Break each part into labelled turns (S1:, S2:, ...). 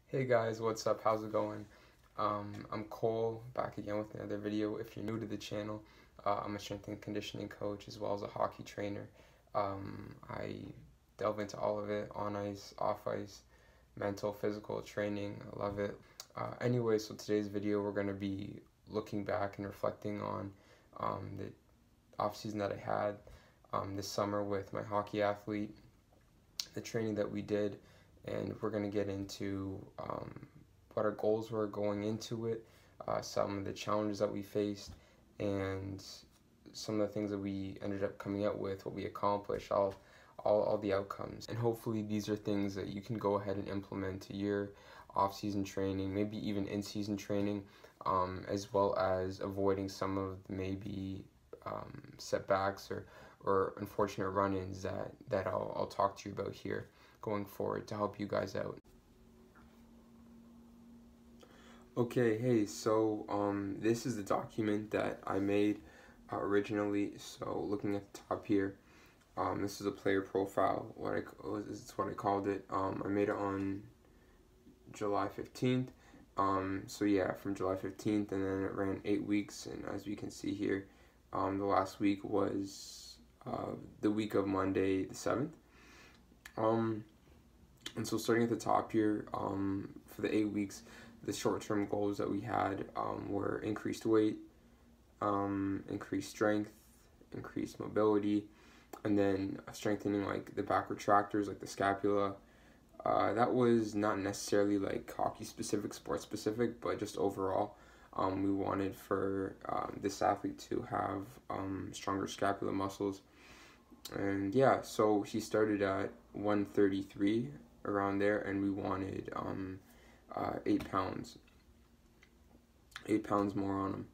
S1: Hey guys, what's up? How's it going? I'm Cole, back again with another video. If you're new to the channel, I'm a strength and conditioning coach as well as a hockey trainer. I delve into all of it, on ice, off ice, mental, physical training. I love it. Anyway, so today's video we're going to be looking back and reflecting on the off season that I had this summer with my hockey athlete, the training that we did, and we're going to get into what our goals were going into it, some of the challenges that we faced, and some of the things that we ended up coming out with, what we accomplished, all the outcomes. And hopefully these are things that you can go ahead and implement to your off-season training, maybe even in-season training, as well as avoiding some of maybe setbacks or unfortunate run-ins that I'll talk to you about here going forward to help you guys out. Okay, hey, so this is the document that I made originally. So looking at the top here, this is a player profile. It's what I called it. I made it on July 15th. So yeah, from July 15th, and then it ran 8 weeks. And as we can see here, the last week was the week of Monday the 7th. And so starting at the top here, for the 8 weeks, the short-term goals that we had were increased weight, increased strength, increased mobility, and then strengthening like the back retractors, like the scapula. That was not necessarily like hockey specific, sports specific, but just overall, we wanted for this athlete to have stronger scapula muscles. And yeah, so he started at 133 around there, and we wanted 8 pounds more on him.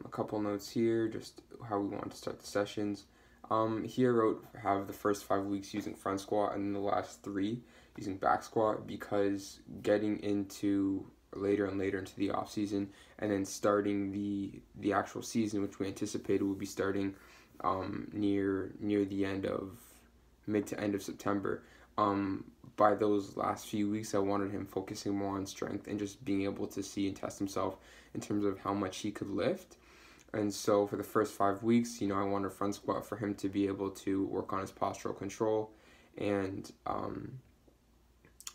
S1: A couple notes here, just how we want to start the sessions. Here I wrote have the first 5 weeks using front squat and then the last 3 using back squat, because getting into later and later into the off season and then starting the actual season, which we anticipated would be starting near the end of mid to end of September. By those last few weeks, I wanted him focusing more on strength and just being able to see and test himself in terms of how much he could lift. And so for the first 5 weeks, I wanted front squat for him to be able to work on his postural control, and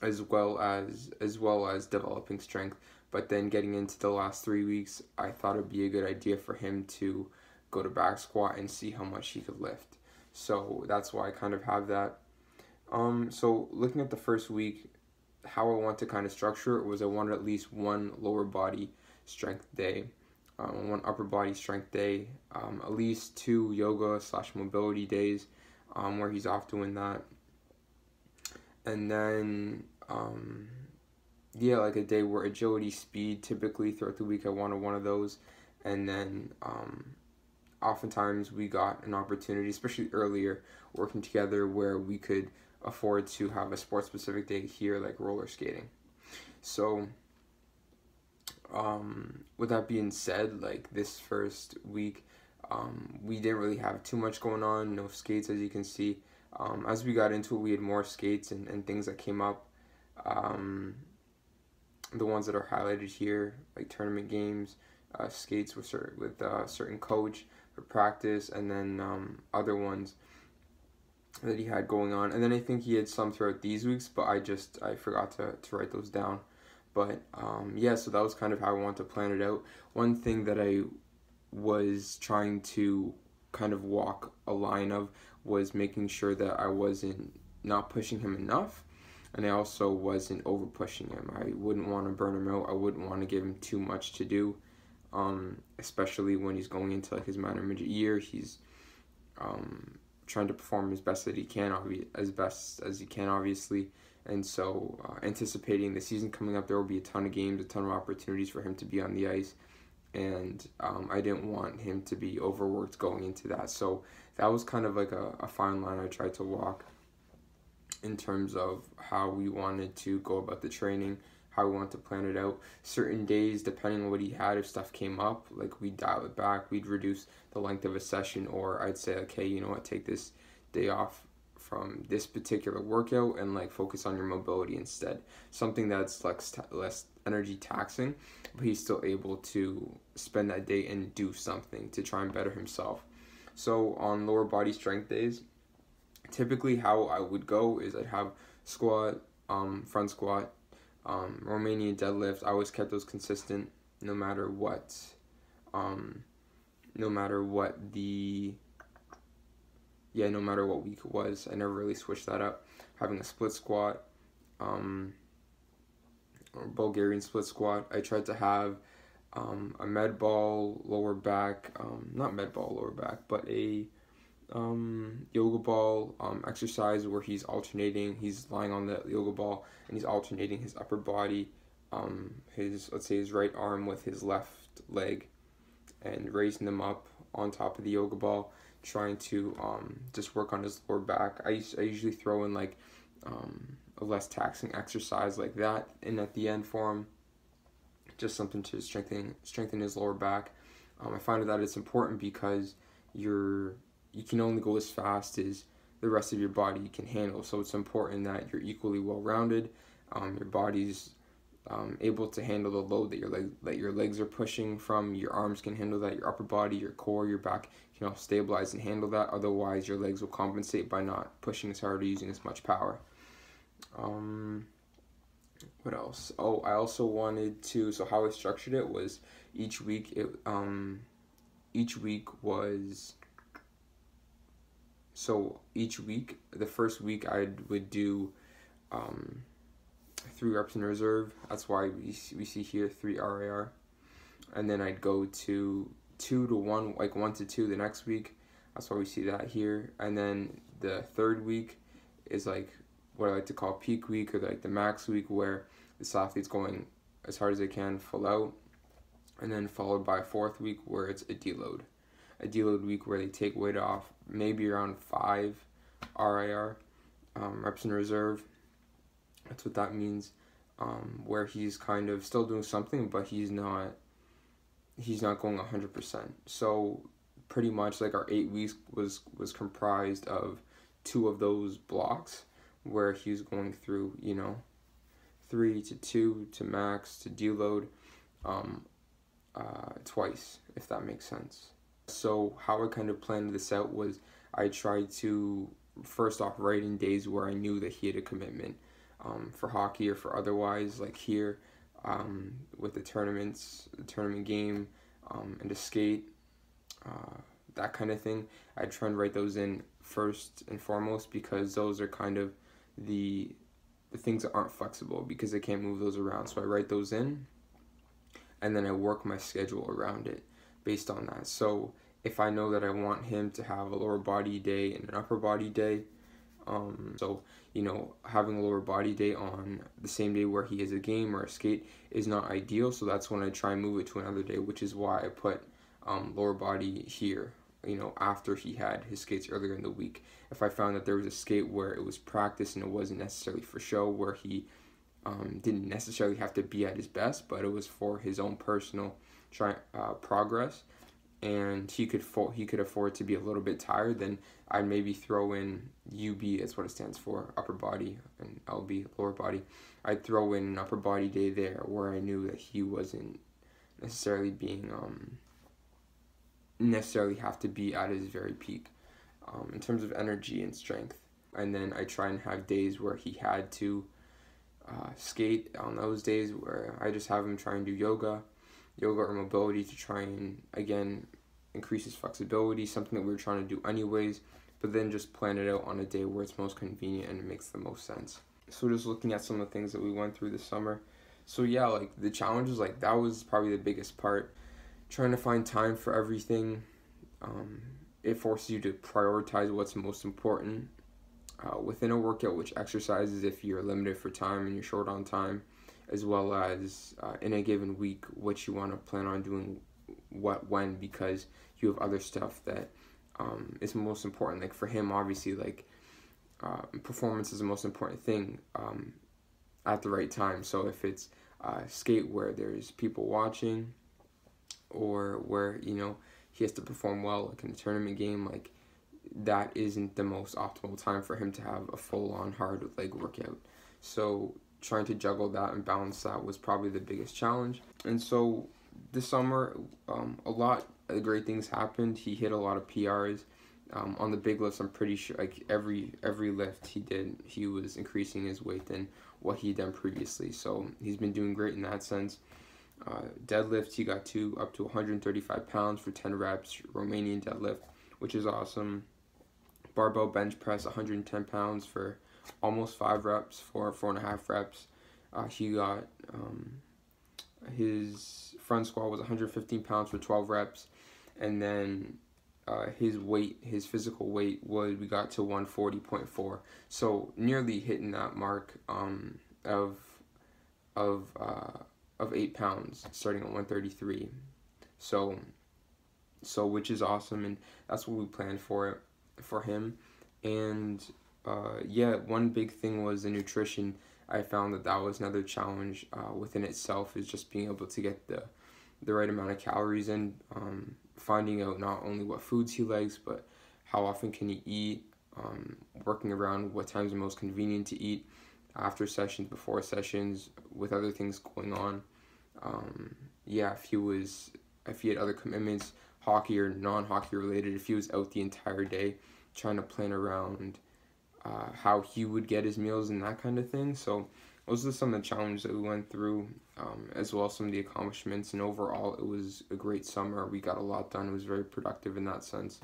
S1: as well as developing strength. But then getting into the last 3 weeks, I thought it'd be a good idea for him to go to back squat and see how much he could lift. So that's why I kind of have that. So looking at the first week, how I want to kind of structure it was I wanted at least one lower body strength day, one upper body strength day, at least 2 yoga / mobility days, where he's off doing that. And then, yeah, like a day where agility, speed, typically throughout the week I wanted one of those. And then, oftentimes we got an opportunity, especially earlier, working together, where we could afford to have a sports specific day here, like roller skating. So with that being said, like this first week, we didn't really have too much going on, no skates, as you can see. As we got into it, we had more skates and things that came up. The ones that are highlighted here, like tournament games, skates with a certain coach for practice, and then other ones that he had going on. And then I think he had some throughout these weeks, but I forgot to write those down. But yeah, so that was kind of how I wanted to plan it out. One thing that I was trying to kind of walk a line of was making sure that I wasn't not pushing him enough, and I also wasn't over pushing him. I wouldn't want to burn him out. I wouldn't want to give him too much to do, especially when he's going into like his minor midget year. He's trying to perform as best he can, obviously. And so anticipating the season coming up, there will be a ton of games, a ton of opportunities for him to be on the ice, and I didn't want him to be overworked going into that. So that was kind of like a fine line I tried to walk in terms of how we wanted to go about the training, how we wanted to plan it out. Certain days, depending on what he had, if stuff came up, like we'd dial it back, we'd reduce the length of a session, or I'd say, okay, you know what, take this day off from this particular workout and like focus on your mobility instead. Something that's less energy taxing, but he's still able to spend that day and do something to try and better himself. So on lower body strength days, typically how I would go is I'd have squat, front squat, Romanian deadlift. I always kept those consistent no matter what. No matter what week it was. I never really switched that up. Having a split squat, or Bulgarian split squat. I tried to have a med ball lower back, not med ball lower back, but a yoga ball exercise where he's lying on the yoga ball and he's alternating his upper body, his right arm with his left leg, and raising them up on top of the yoga ball, trying to just work on his lower back. I usually throw in like a less taxing exercise like that in at the end for him, just something to strengthen his lower back. I find that it's important because you can only go as fast as the rest of your body can handle, so it's important that you're equally well-rounded. Your body's able to handle the load that your legs are pushing from. Your arms can handle that. Your upper body, your core, your back can all stabilize and handle that. Otherwise, your legs will compensate by not pushing as hard or using as much power. What else? Oh, I also wanted to. So how I structured it was each week. The first week I would do 3 reps in reserve. That's why we see here 3 RIR. And then I'd go to 2 to 1, like 1 to 2 the next week. That's why we see that here. And then the third week is like what I like to call peak week, or like the max week, where this athlete's going as hard as they can full out. And then followed by a fourth week where it's a deload. A deload week where they take weight off, maybe around 5 RIR, reps in reserve. That's what that means, where he's kind of still doing something, but he's not going 100%. So pretty much like our 8 weeks was comprised of 2 of those blocks, where he's going through, 3 to 2 to max to deload twice, if that makes sense. So how I kind of planned this out was I tried to first off write in days where I knew that he had a commitment for hockey or for otherwise, like here with the tournament game and to skate, that kind of thing. I try and write those in first and foremost, because those are kind of the things that aren't flexible, because I can't move those around. So I write those in, and then I work my schedule around it based on that. So if I know that I want him to have a lower body day and an upper body day, having a lower body day on the same day where he has a game or a skate is not ideal. So that's when I try and move it to another day, which is why I put lower body here, after he had his skates earlier in the week. If I found that there was a skate where it was practice and it wasn't necessarily for show, where he didn't necessarily have to be at his best, but it was for his own personal progress, and he could afford to be a little bit tired, then I'd maybe throw in UB, that's what it stands for, upper body, and LB, lower body. I'd throw in an upper body day there where I knew that he wasn't necessarily necessarily have to be at his very peak in terms of energy and strength. And then I try and have days where he had to skate. On those days where I just have him try and do yoga or mobility to try and, again, increase his flexibility, something that we were trying to do anyways, but then just plan it out on a day where it's most convenient and it makes the most sense. So just looking at some of the things that we went through this summer. So yeah, like the challenges, like that was probably the biggest part. Trying to find time for everything. It forces you to prioritize what's most important within a workout, which exercises if you're limited for time and you're short on time, as well as in a given week, what you want to plan on doing when, because you have other stuff that is most important. Like for him, obviously, like performance is the most important thing at the right time. So if it's skate where there's people watching, or where he has to perform well, like in a tournament game, like that isn't the most optimal time for him to have a full-on hard leg workout. So trying to juggle that and balance that was probably the biggest challenge. And so this summer, a lot of great things happened. He hit a lot of PRs. On the big lifts, I'm pretty sure like every lift he did, he was increasing his weight than what he'd done previously. So he's been doing great in that sense. Deadlifts, he got up to 135 pounds for 10 reps, Romanian deadlift, which is awesome. Barbell bench press, 110 pounds for almost 5 reps, 4.5 reps. He got his front squat was 115 pounds for 12 reps, and then his physical weight we got to 140.4. So nearly hitting that mark of 8 pounds, starting at 133. So which is awesome, and that's what we planned for him. And yeah, one big thing was the nutrition. I found that was another challenge within itself, is just being able to get the right amount of calories in, finding out not only what foods he likes, but how often can he eat, working around what times are most convenient to eat, after sessions, before sessions, with other things going on. Yeah, if he had other commitments, hockey or non-hockey related, if he was out the entire day, trying to plan around how he would get his meals and that kind of thing. So those are some of the challenges that we went through, as well as some of the accomplishments. And overall, it was a great summer. We got a lot done. It was very productive in that sense.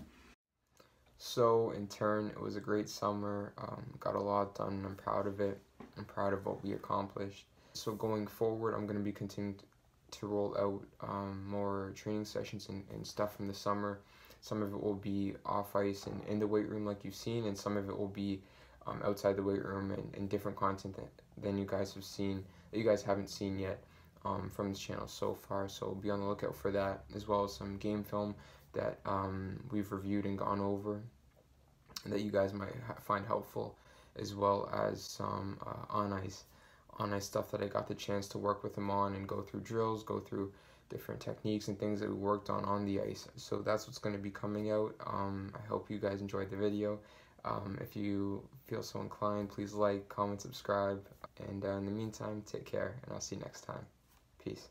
S1: So in turn, it was a great summer. Got a lot done, and I'm proud of it. I'm proud of what we accomplished. So going forward, I'm going to be continuing to roll out more training sessions and stuff from the summer. Some of it will be off ice and in the weight room like you've seen, and some of it will be outside the weight room and different content than you guys have seen, that you guys haven't seen yet from this channel so far. So be on the lookout for that, as well as some game film that we've reviewed and gone over that you guys might find helpful, as well as some on ice stuff that I got the chance to work with him on and go through drills, go through different techniques and things that we worked on the ice. So that's what's going to be coming out. I hope you guys enjoyed the video. If you feel so inclined, please like, comment, subscribe, and in the meantime, take care, and I'll see you next time. Peace.